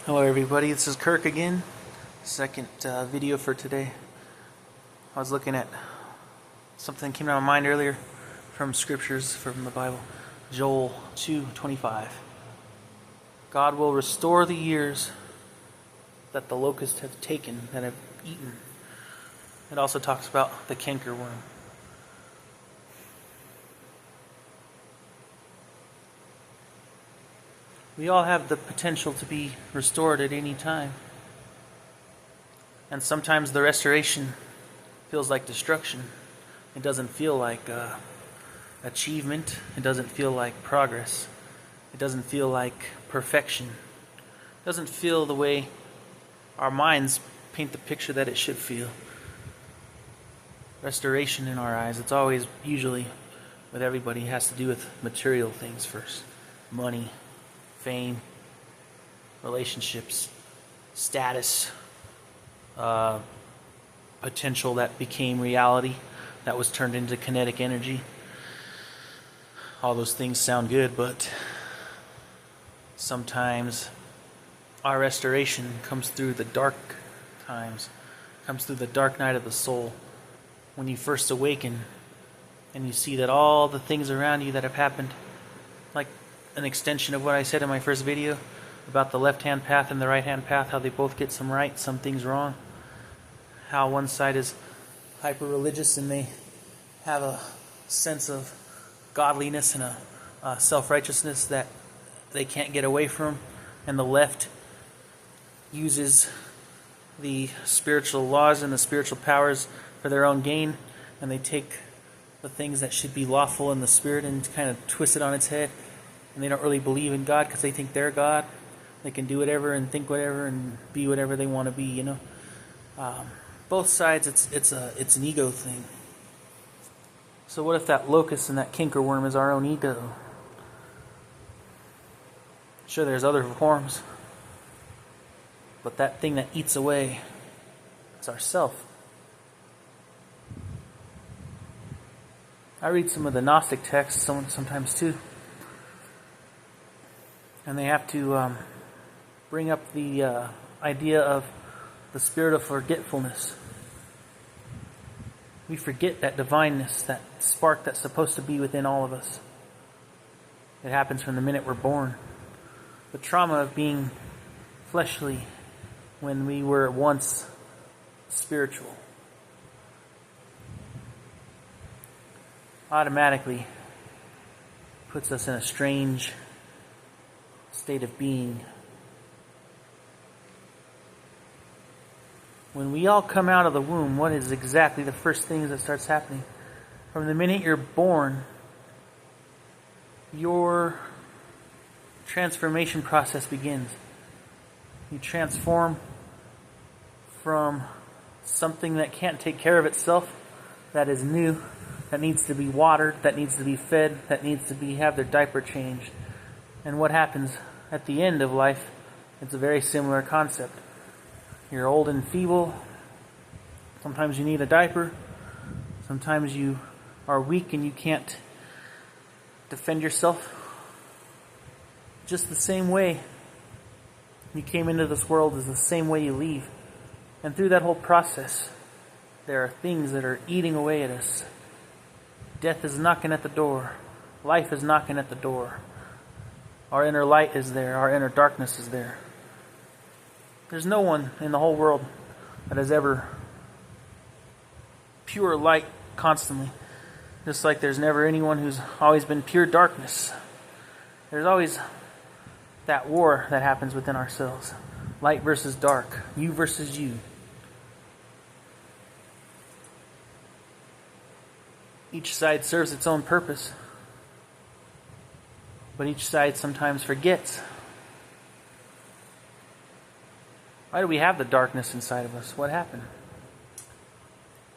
Hello everybody, this is Kirk again. Second video for today. I was looking at something that came to my mind earlier from scriptures from the Bible. Joel 2:25. God will restore the years that the locusts have taken, that have eaten. It also talks about the cankerworm. We all have the potential to be restored at any time. And sometimes the restoration feels like destruction. It doesn't feel like achievement. It doesn't feel like progress. It doesn't feel like perfection. It doesn't feel the way our minds paint the picture that it should feel. Restoration in our eyes, it's always, usually, with everybody, has to do with material things first. Money, fame, relationships, status, potential that became reality, that was turned into kinetic energy. All those things sound good, but sometimes our restoration comes through the dark times, comes through the dark night of the soul, when you first awaken and you see that all the things around you that have happened, like an extension of what I said in my first video about the left-hand path and the right-hand path, how they both get some right, some things wrong. How one side is hyper-religious and they have a sense of godliness and a self-righteousness that they can't get away from, and the left uses the spiritual laws and the spiritual powers for their own gain, and they take the things that should be lawful in the spirit and kind of twist it on its head. And they don't really believe in God because they think they're God. They can do whatever and think whatever and be whatever they want to be, you know. Both sides, it's an ego thing. So what if that locust and that cankerworm is our own ego? Sure, there's other forms, but that thing that eats away, it's ourself. I read some of the Gnostic texts sometimes too. And they have to bring up the idea of the spirit of forgetfulness. We forget that divineness, that spark that's supposed to be within all of us. It happens from the minute we're born. The trauma of being fleshly when we were once spiritual automatically puts us in a strange state of being. When we all come out of the womb, what is exactly the first thing that starts happening? From the minute you're born, your transformation process begins. You transform from something that can't take care of itself, that is new, that needs to be watered, that needs to be fed, that needs to have their diaper changed. And what happens at the end of life? It's a very similar concept. You're old and feeble. Sometimes you need a diaper. Sometimes you are weak and you can't defend yourself. Just the same way you came into this world is the same way you leave. And through that whole process, there are things that are eating away at us. Death is knocking at the door. Life is knocking at the door. Our inner light is there. Our inner darkness is there. There's no one in the whole world that has ever pure light constantly. Just like there's never anyone who's always been pure darkness. There's always that war that happens within ourselves. Light versus dark. You versus you. Each side serves its own purpose. But each side sometimes forgets. Why do we have the darkness inside of us? What happened?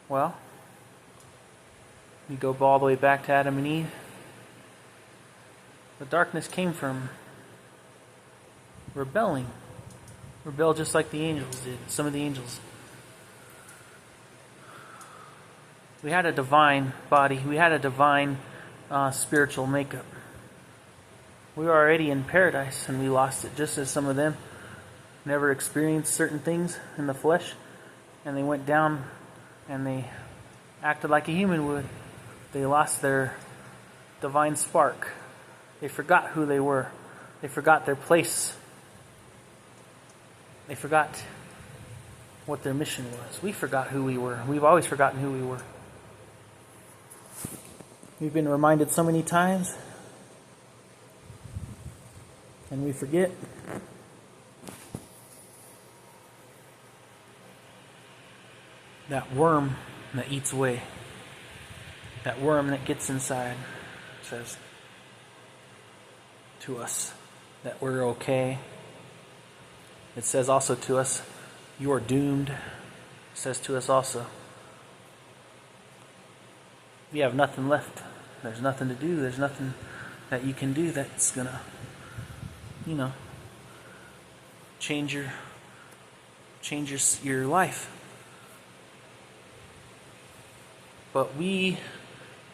Well, you go all the way back to Adam and Eve. The darkness came from rebelling. Rebel just like the angels did, some of the angels. We had a divine body. We had a divine spiritual makeup. We were already in paradise and we lost it, just as some of them. never experienced certain things in the flesh, and they went down and they acted like a human would. They lost their divine spark. They forgot who they were. They forgot their place. They forgot what their mission was. We forgot who we were. We've always forgotten who we were. We've been reminded so many times, and we forget. That worm that eats away, that worm that gets inside, says to us that we're okay. It says also to us, you are doomed. It says to us also, you have nothing left. There's nothing to do. There's nothing that you can do that's gonna, change your life. But we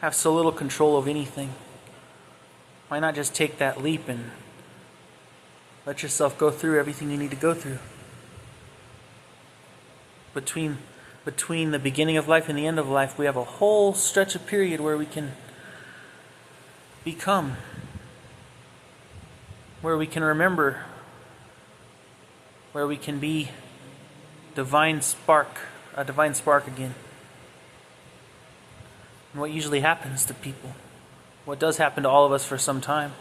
have so little control of anything. Why not just take that leap and let yourself go through everything you need to go through? Between the beginning of life and the end of life, we have a whole stretch of period where we can become, where we can remember, where we can be a divine spark again. And what usually happens to people, what does happen to all of us for some time,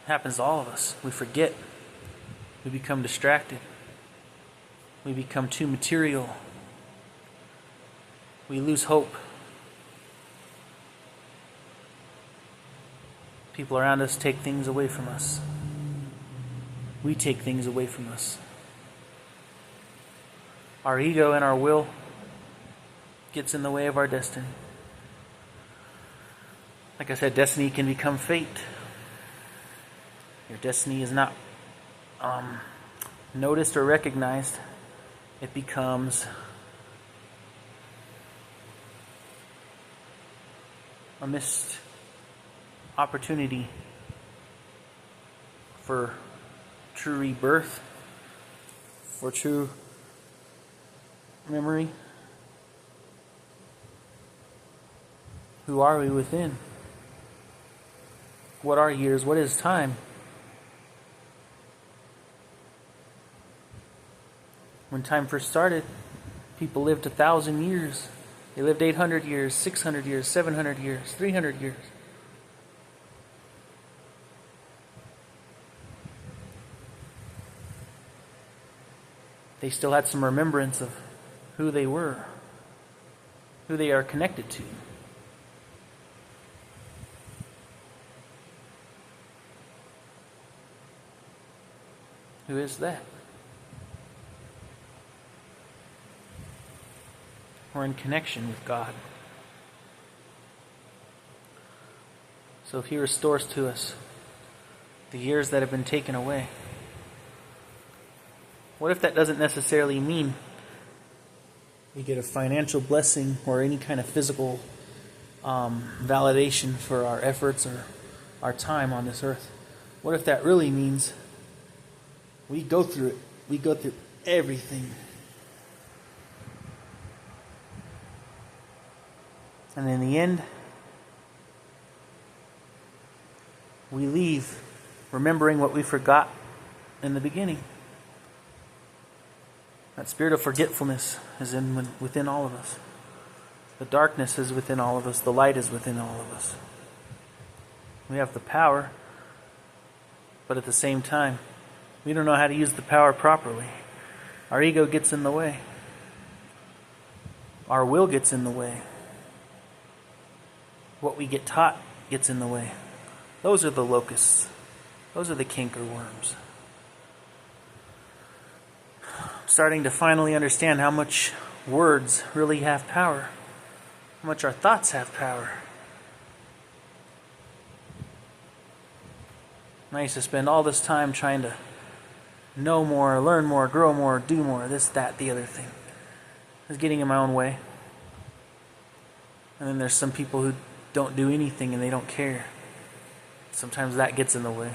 happens to all of us. We forget. We become distracted. We become too material. We lose hope. People around us take things away from us. We take things away from us. Our ego and our will gets in the way of our destiny. Like I said, destiny can become fate. Your destiny is not noticed or recognized. It becomes a missed opportunity for true rebirth, for true memory. Who are we within? What are years? What is time? When time first started, people lived 1,000 years. They lived 800 years, 600 years, 700 years, 300 years. They still had some remembrance of who they were, who they are connected to. Who is that? We're in connection with God. So if He restores to us the years that have been taken away, what if that doesn't necessarily mean we get a financial blessing or any kind of physical validation for our efforts or our time on this earth? What if that really means we go through it? We go through everything. And in the end, we leave remembering what we forgot in the beginning. That spirit of forgetfulness is within all of us. The darkness is within all of us. The light is within all of us. We have the power, but at the same time, we don't know how to use the power properly. Our ego gets in the way. Our will gets in the way. What we get taught gets in the way. Those are the locusts. Those are the cankerworms. Starting to finally understand how much words really have power. How much our thoughts have power. And I used to spend all this time trying to know more, learn more, grow more, do more, this, that, the other thing. I was getting in my own way. And then there's some people who don't do anything and they don't care. Sometimes that gets in the way,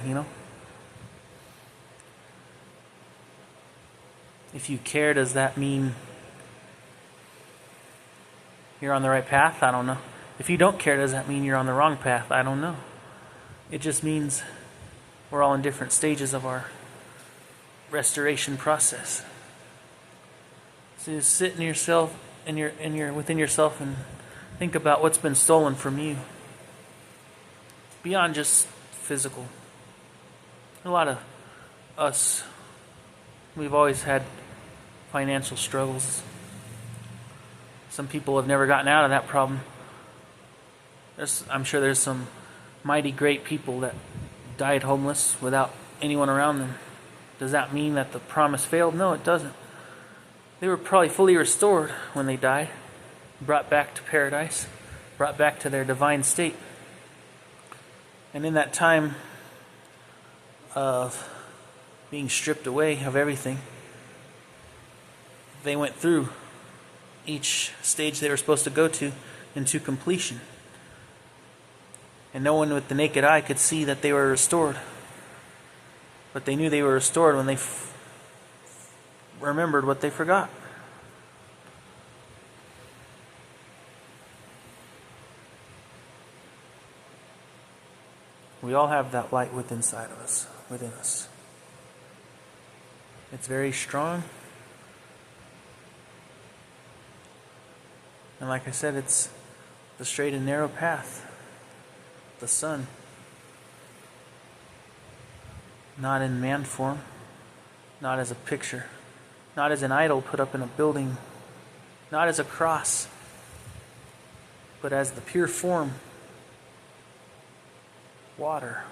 If you care, does that mean you're on the right path? I don't know. If you don't care, does that mean you're on the wrong path? I don't know. It just means we're all in different stages of our restoration process. So just sit in yourself and within yourself and think about what's been stolen from you. Beyond just physical. A lot of us, we've always had financial struggles. Some people have never gotten out of that problem. I'm sure there's some mighty great people that died homeless without anyone around them. Does that mean that the promise failed? No, it doesn't. They were probably fully restored when they died, brought back to paradise, brought back to their divine state. And in that time of being stripped away of everything, they went through each stage they were supposed to go to into completion. And no one with the naked eye could see that they were restored. But they knew they were restored when they remembered what they forgot. We all have that light within us. It's very strong. And like I said, it's the straight and narrow path. The sun. Not in man form. Not as a picture. Not as an idol put up in a building. Not as a cross. But as the pure form. Water.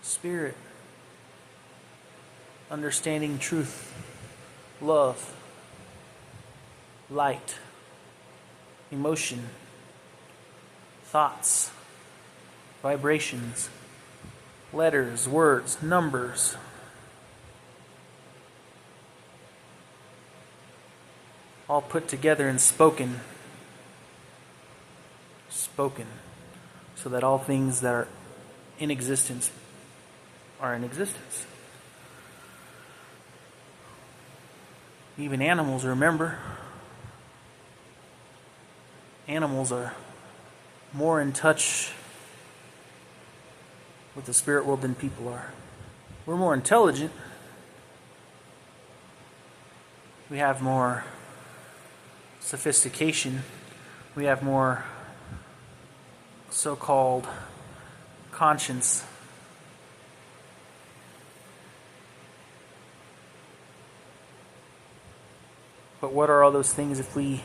Spirit. Understanding truth. Love. Light. Emotion. Thoughts. Vibrations. Letters, words, numbers. All put together and spoken. Spoken. So that all things that are in existence are in existence. Even animals, remember. Animals are more in touch with the spirit world than people are. We're more intelligent. We have more sophistication. We have more so-called conscience. But what are all those things if we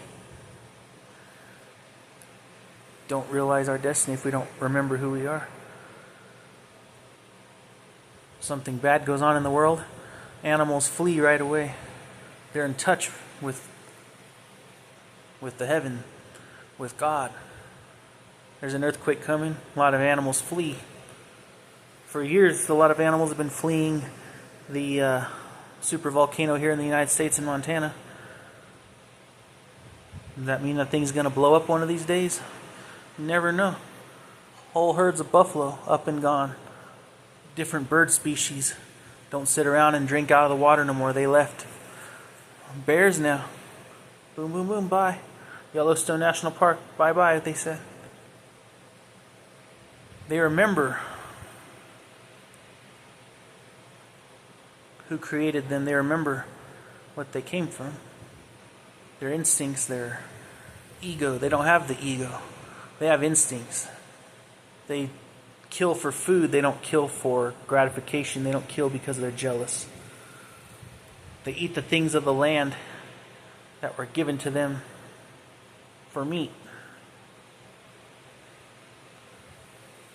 don't realize our destiny, if we don't remember who we are? Something bad goes on in the world, animals flee right away. They're in touch with the heaven, with God. There's an earthquake coming, a lot of animals flee. For years, a lot of animals have been fleeing the super volcano here in the United States in Montana. Does that mean that thing's going to blow up one of these days? You never know. Whole herds of buffalo up and gone. Different bird species don't sit around and drink out of the water no more. They left. Bears now. Boom, boom, boom, bye. Yellowstone National Park, bye-bye, they said. They remember who created them. They remember what they came from. Their instincts, their ego. They don't have the ego. They have instincts. They kill for food. They don't kill for gratification. They don't kill because they're jealous. They eat the things of the land that were given to them for meat.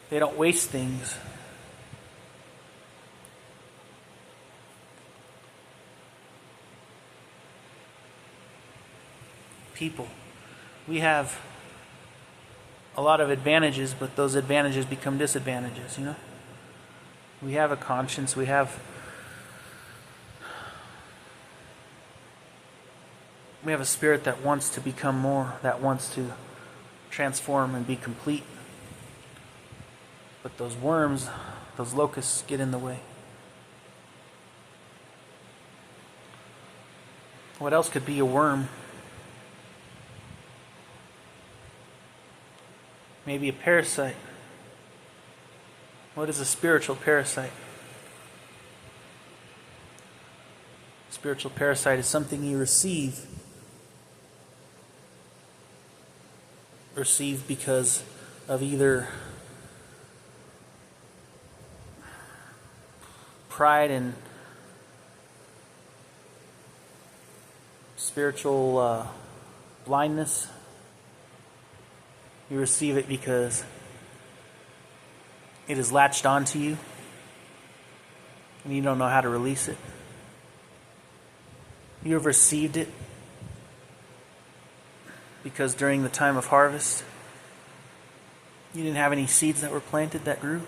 They don't waste things. People. We have a lot of advantages, but those advantages become disadvantages, you know? We have a conscience, we have a spirit that wants to become more, that wants to transform and be complete. But those worms, those locusts get in the way. What else could be a worm? Maybe a parasite. What is a spiritual parasite? Spiritual parasite is something you receive. Receive because of either pride and spiritual blindness. You receive it because it is latched onto you and you don't know how to release it. You have received it because during the time of harvest, you didn't have any seeds that were planted that grew.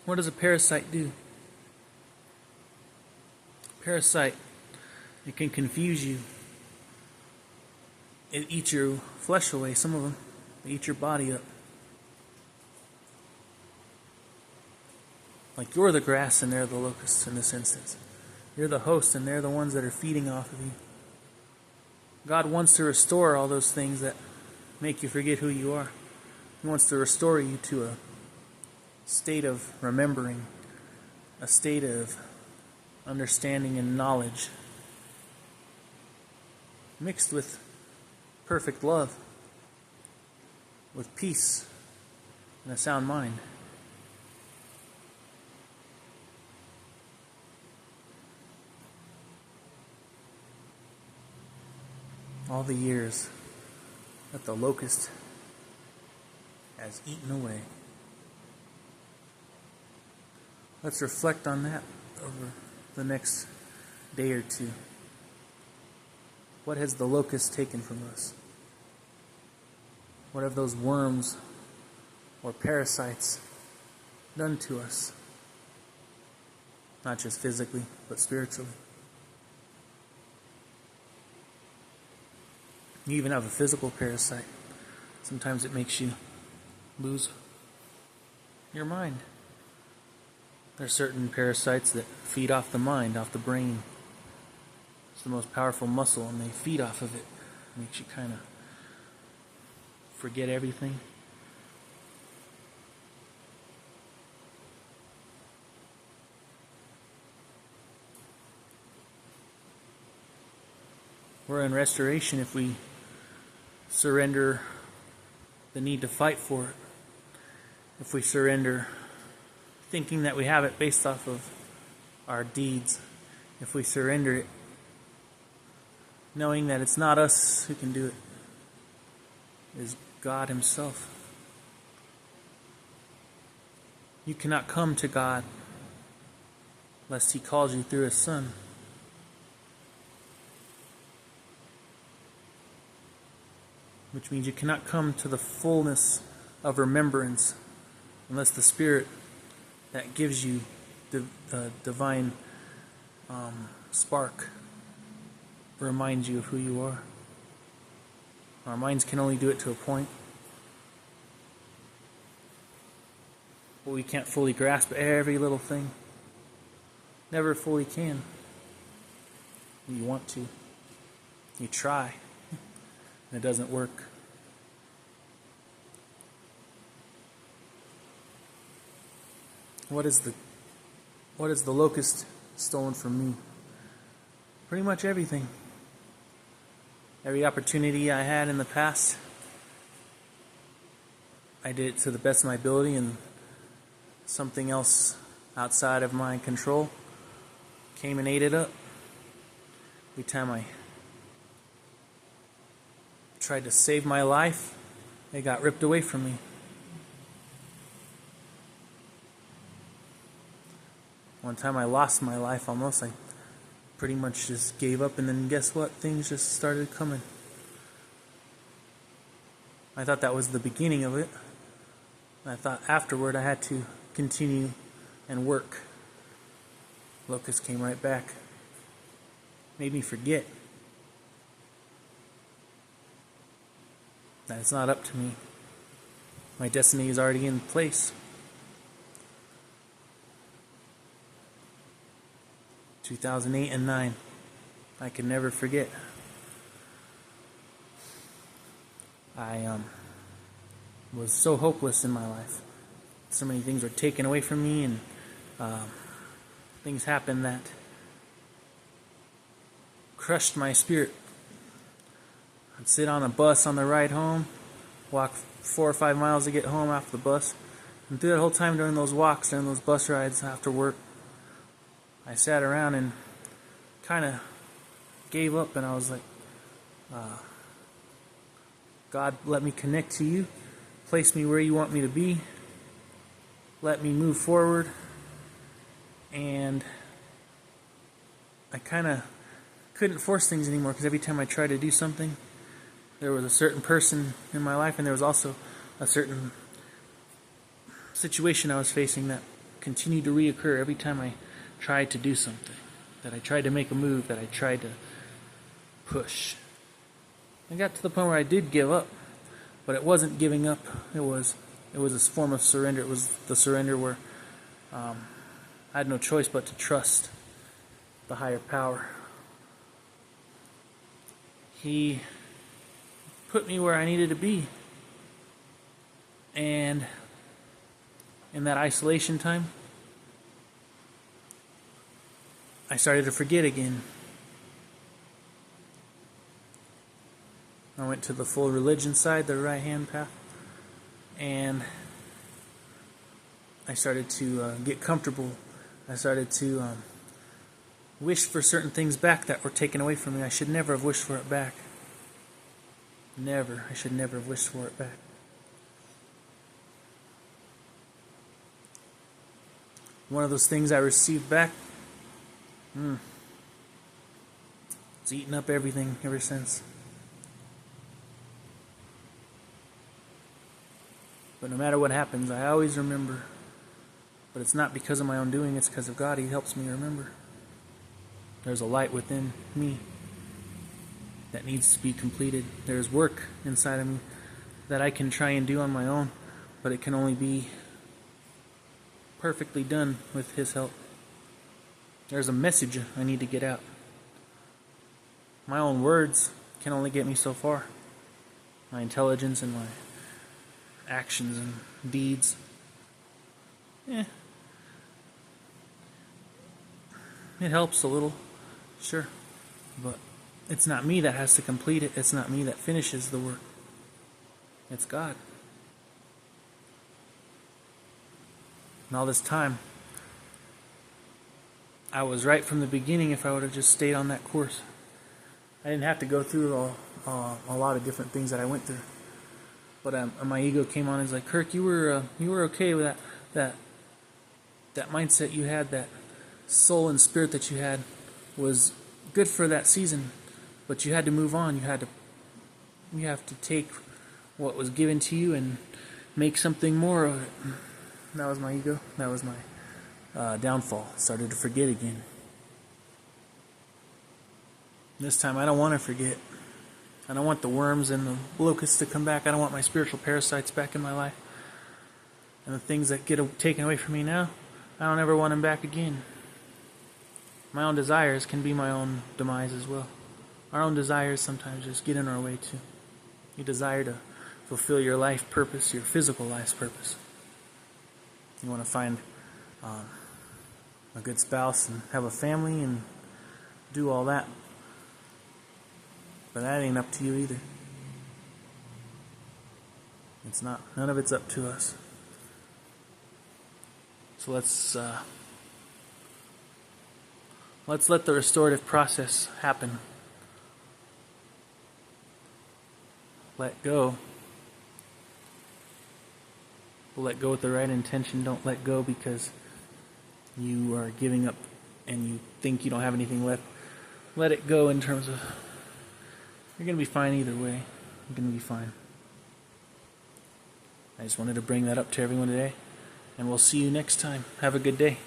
What does a parasite do? Parasite, it can confuse you. It eats your flesh away, some of them. They eat your body up. Like you're the grass and they're the locusts in this instance. You're the host and they're the ones that are feeding off of you. God wants to restore all those things that make you forget who you are. He wants to restore you to a state of remembering, a state of understanding and knowledge, mixed with perfect love, with peace and a sound mind. All the years that the locust has eaten away. Let's reflect on that over the next day or two. What has the locust taken from us? What have those worms or parasites done to us? Not just physically, but spiritually. You even have a physical parasite. Sometimes it makes you lose your mind. There's certain parasites that feed off the mind, off the brain. It's the most powerful muscle, and they feed off of it. It makes you kind of forget everything. We're in restoration if we surrender the need to fight for it. If we surrender thinking that we have it based off of our deeds. If we surrender it, knowing that it's not us who can do it, it is God Himself. You cannot come to God lest He calls you through His Son. Which means you cannot come to the fullness of remembrance unless the Spirit that gives you the divine spark reminds you of who you are. Our minds can only do it to a point. But we can't fully grasp every little thing. Never fully can. You want to. You try. And it doesn't work. What is the locust stolen from me? Pretty much everything. Every opportunity I had in the past, I did it to the best of my ability, and something else outside of my control came and ate it up. Every time I tried to save my life, it got ripped away from me. One time I lost my life almost. I pretty much just gave up, and then guess what? Things just started coming. I thought that was the beginning of it. I thought afterward I had to continue and work. Locust came right back. Made me forget that it's not up to me. My destiny is already in place. 2008 and 9. I can never forget. I was so hopeless in my life. So many things were taken away from me, and things happened that crushed my spirit. I'd sit on a bus on the ride home, walk 4 or 5 miles to get home after the bus, and through that whole time during those walks, during those bus rides after work, I sat around and kind of gave up, and I was like, God, let me connect to you, place me where you want me to be, let me move forward. And I kind of couldn't force things anymore, because every time I tried to do something, there was a certain person in my life, and there was also a certain situation I was facing that continued to reoccur every time I tried to do something, that I tried to make a move, that I tried to push. I got to the point where I did give up, but it wasn't giving up. It was a form of surrender. It was the surrender where I had no choice but to trust the higher power. He put me where I needed to be. And in that isolation time, I started to forget again. I went to the full religion side, the right-hand path, and I started to get comfortable. I started to wish for certain things back that were taken away from me. I should never have wished for it back. Never. I should never have wished for it back. One of those things I received back, it's eaten up everything ever since. But no matter what happens, I always remember. But it's not because of my own doing, it's because of God. He helps me remember. There's a light within me that needs to be completed. There's work inside of me that I can try and do on my own, but it can only be perfectly done with His help. There's a message I need to get out. My own words can only get me so far. My intelligence and my actions and deeds, it helps a little, sure, but it's not me that has to complete it. It's not me that finishes the work. It's God. And all this time, I was right from the beginning if I would have just stayed on that course. I didn't have to go through a lot of different things that I went through. But my ego came on and was like, Kirk, you were okay with that mindset you had, that soul and spirit that you had was good for that season, but you had to move on. You have to take what was given to you and make something more of it. That was my ego. That was my downfall. Started to forget again. This time I don't want to forget. I don't want the worms and the locusts to come back. I don't want my spiritual parasites back in my life. And the things that get taken away from me now, I don't ever want them back again. My own desires can be my own demise as well. Our own desires sometimes just get in our way too. You desire to fulfill your life purpose, your physical life's purpose. You want to find a good spouse and have a family and do all that. But that ain't up to you either. It's not. None of it's up to us. So let's let the restorative process happen. Let go. Let go with the right intention. Don't let go because you are giving up and you think you don't have anything left. Let it go in terms of you're going to be fine either way. You're going to be fine. I just wanted to bring that up to everyone today. And we'll see you next time. Have a good day.